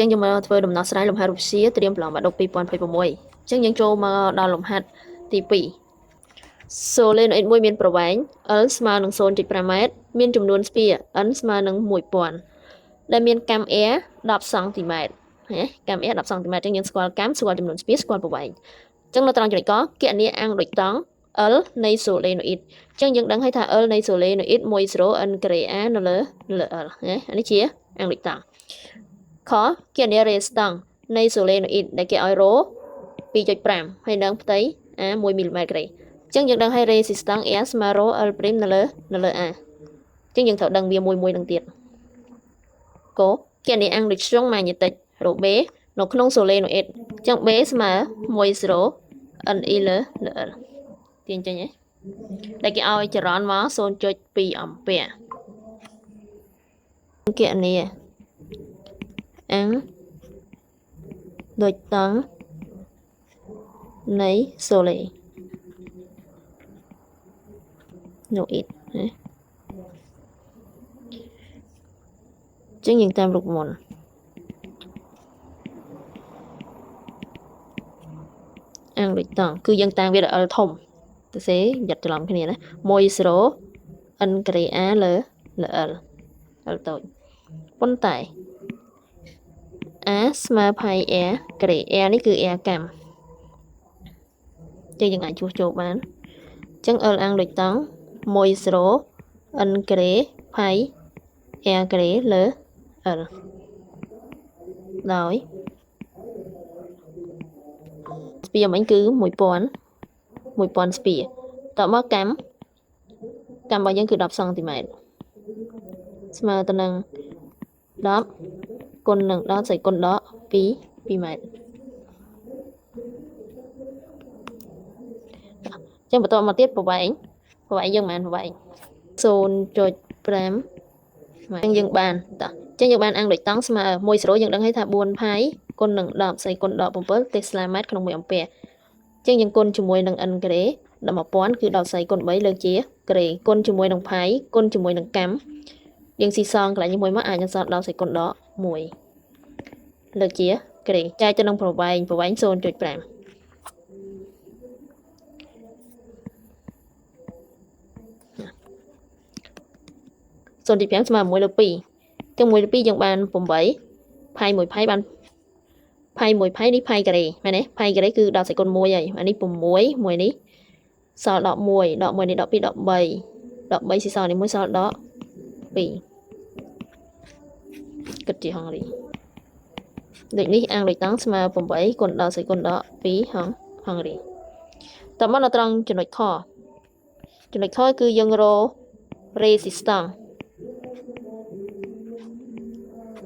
ចឹងយើងមកធ្វើដំណោះស្រាយលំហាត់រូបវិទ្យាត្រៀមប្រឡងបាក់ឌុប2026ចឹងយើងចូលមកដល់លំហាត់ទី2 solenoid មួយមានប្រវែង L ស្មើនឹង 0.5 ម៉ែត្រមានចំនួនស្ពា N ស្មើនឹង 1000 ដែលមានកាំ air 10 សង់ទីម៉ែត្រណាកាំ air 10 សង់ទីម៉ែត្រចឹងយើងស្គាល់កាំស្គាល់ចំនួនស្ពាស្គាល់ប្រវែងចឹងនៅត្រង់ចំណុចកគណនាអង្គដូចតង់ L នៃ solenoid ចឹងយើងដឹងហើយថា L នៃ solenoid 1 N ក្រេ A នៅលើ L ណាអានេះជាអង្គដូចតង់ខគណនា radius តង់នៃ solenoid ដែលគេឲ្យ rho 2.5 ហើយនឹងផ្ទៃ A 1 មីលីម៉ែត្រក្រេចឹងយើងដឹងហើយ resistance R ស្មើ rho L' នៅលើ A ចឹងយើងត្រូវដឹងវាមួយនឹងទៀតកគណនាអង្គដូចជ្រុងម៉ាញេទិក rho B នៅក្នុង solenoid ចឹង B ស្មើ1 NE លើ L ទាញចេញហ៎ដែលគេឲ្យចរន្តមក 0.2 អំពែគណនាអង្គដូចតង់នៃ solenoid ណាចឹងយើងតាមរូបមន្តអង្គដូចតង់គឺយើងតាមវាដល់ L ធំទៅសេយ៉ាត់ច្រឡំគ្នាណា1 N ក្រេ A លើ L តូចប៉ុន្តែ A ស្មើផាយ R ក្រេ R នេះគឺ R កម្មចឹងយើងអាចជួសជុលបានចឹង L អង្គដូចតង់1 N ក្រេផាយ R ក្រេលើ L ដោយស្ពាមិញគឺ1000ស្ពាតមកកម្មរបស់យើងគឺ10សង់ទីម៉ែត្រស្មើទៅនឹង10គុណនឹង10សេគុណដក2ម៉ែត្រចឹងបន្តមកទៀតប្រវែងយើងមិនប្រវែង 0.5 ចឹងយើងបានតចឹងយើងបានអង្គដូចតង់ស្មើ1 យើងដឹងហើយថា4ផាយគុណនឹង10សេគុណដក7 Tesla ម៉ែត្រក្នុង1អំពែចឹងយើងគុណជាមួយនឹង N ក្រេដល់1000គឺ10សីគុណ3លើកជាក្រេគុណជាមួយនឹងផាយគុណជាមួយនឹងកម្មយើងស៊ីសងកន្លែងនេះមួយមកអាចនឹងសល់10សីគុណដក1លើកជាក្រេចែកទៅនឹងប្រវែង 0.5 0.5 ស្មើ1លើ2ចឹង1លើ2យើងបាន8ផាយ1ផាយបានផាយ1ផាយនេះផាយការ៉េមែនទេផាយការ៉េគឺ10សេគុណ1ហើយអានេះ6មួយនេះសល់11នេះ12 13ស៊ីសល់នេះមួយសល់12គិតជាហង្រីដូចនេះអង្គដូចតង់ស្មើ8គុណ10សេគុណដក2ហង្រីតមកនៅត្រង់ចំណុចខគឺយើងរក resistance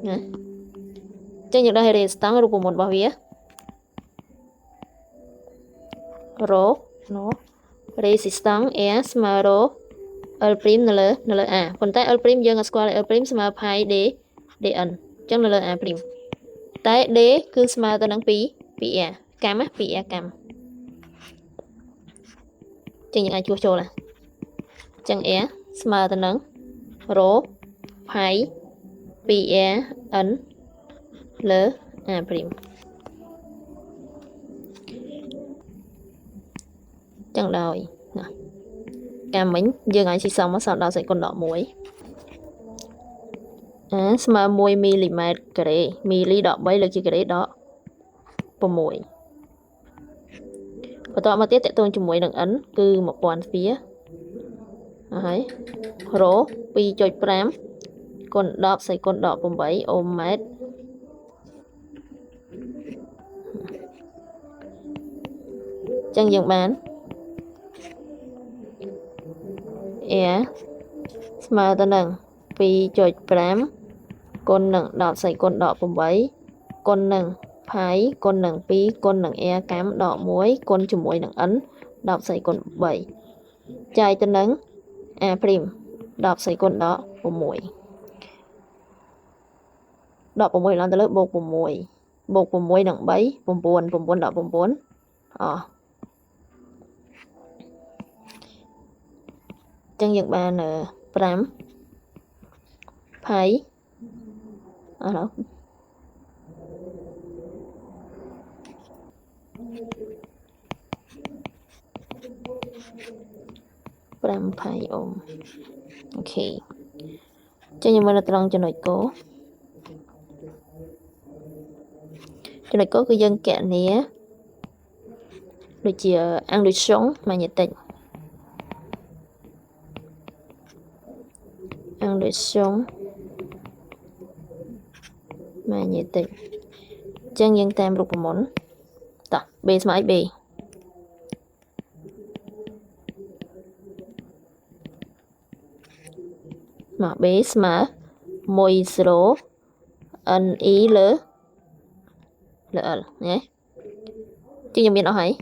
ណាចឹងយើងដាក់ resistance រូបមន្តរបស់វា rho resistance R ស្មើ rho L' នៅលើ A ប៉ុន្តែ L' យើងអត់ស្គាល់ L' ស្មើផាយ dN ចឹងនៅលើ A' តែ D គឺស្មើទៅនឹង2 R កម្ម2 R កម្មចឹងយើងអាចជួសជុលចឹង R ស្មើទៅនឹង rho ផាយ 2R N លើ A' ចឹងដោយណាកម្មមិញយើងអាចស៊ីសងមកសល់10សេគុណដក1ស្មើ1មីលីម៉ែត្រការ៉េមីលីដក3លើកជាការ៉េដក6បន្តមកទៀតតទៅជាមួយនឹង N គឺ1000ស្ពាហើយ rho 2.5 គុណ10សេគុណដក8អូមម៉ែត្រចឹងយើងបាន R ស្មើទៅនឹង 2.5 គុណនឹង10សេគុណដក8គុណនឹងផាយគុណនឹង2គុណនឹង R កម្មដក1គុណជាមួយនឹង N 10សេគុណ3ចែកទៅនឹង A' 10សេគុណដក6ដក6ឡើងទៅលើបូក6នឹង3 9 ដក9ចឹងយើងបាន5ផាយ 5 ohm. Ok. Cho nhưng mà nó tròn cho nội cố. Cho nội cố cứ dân kẹt nàyដូចជាអាំងដូចស្រុងម៉ាញ៉េទិកអាំងដូចស្រុងម៉ាញ៉េទិកអញ្ចឹងយើងតាមរូបមន្តតោះ B ស្មើអី B មក B ស្មើ1 0 NE លើ L ណាជាងយើងមានអស់ហើយ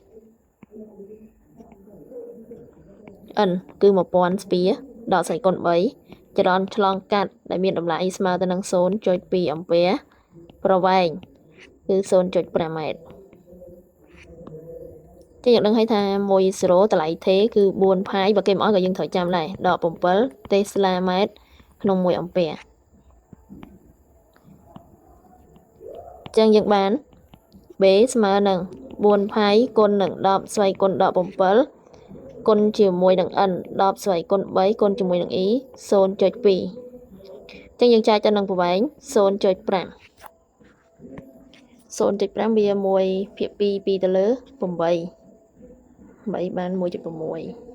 N គឺ1000 ស្ពាដកស្អីគុណ3ចរន្តឆ្លងកាត់ដែលមានតម្លៃស្មើទៅនឹង 0.2 អាំពែប្រវែងគឺ 0.5 ម៉ែត្រចឹងយើងដឹងហើយថា1 0តម្លៃថេគឺ4ផាយបើគេមិនអស់ក៏យើងត្រូវចាំដែរដក7 Tesla ម៉ែត្រក្នុង1អាំពែចឹងយើងបាន B ស្មើនឹង4ផាយគុណនឹង10ស្វ័យគុណដក7គុណជាមួយនឹង n 10ស្វ័យគុណ3គុណជាមួយនឹង e 0.2 ចឹងយើងចែកទៅនឹងប្រវែង 0.5 0.5 វា1ភាគ2 2ទៅលើ8 8បាន 1.6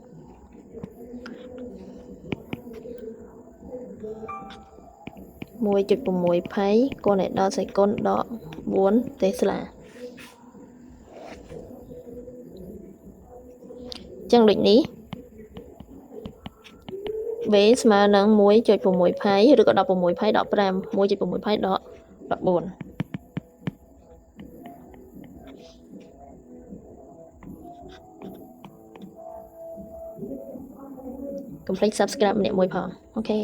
1.6 ផៃគុណឲ្យ10ស្អីគុណដក4 Tesla ចឹងដូចនេះ B ស្មើនឹង 1.6 ផៃឬក៏16ផៃដក5 1.6 ផៃដក14 កុំភ្លេច subscribe ម្នាក់មួយផងអូខេ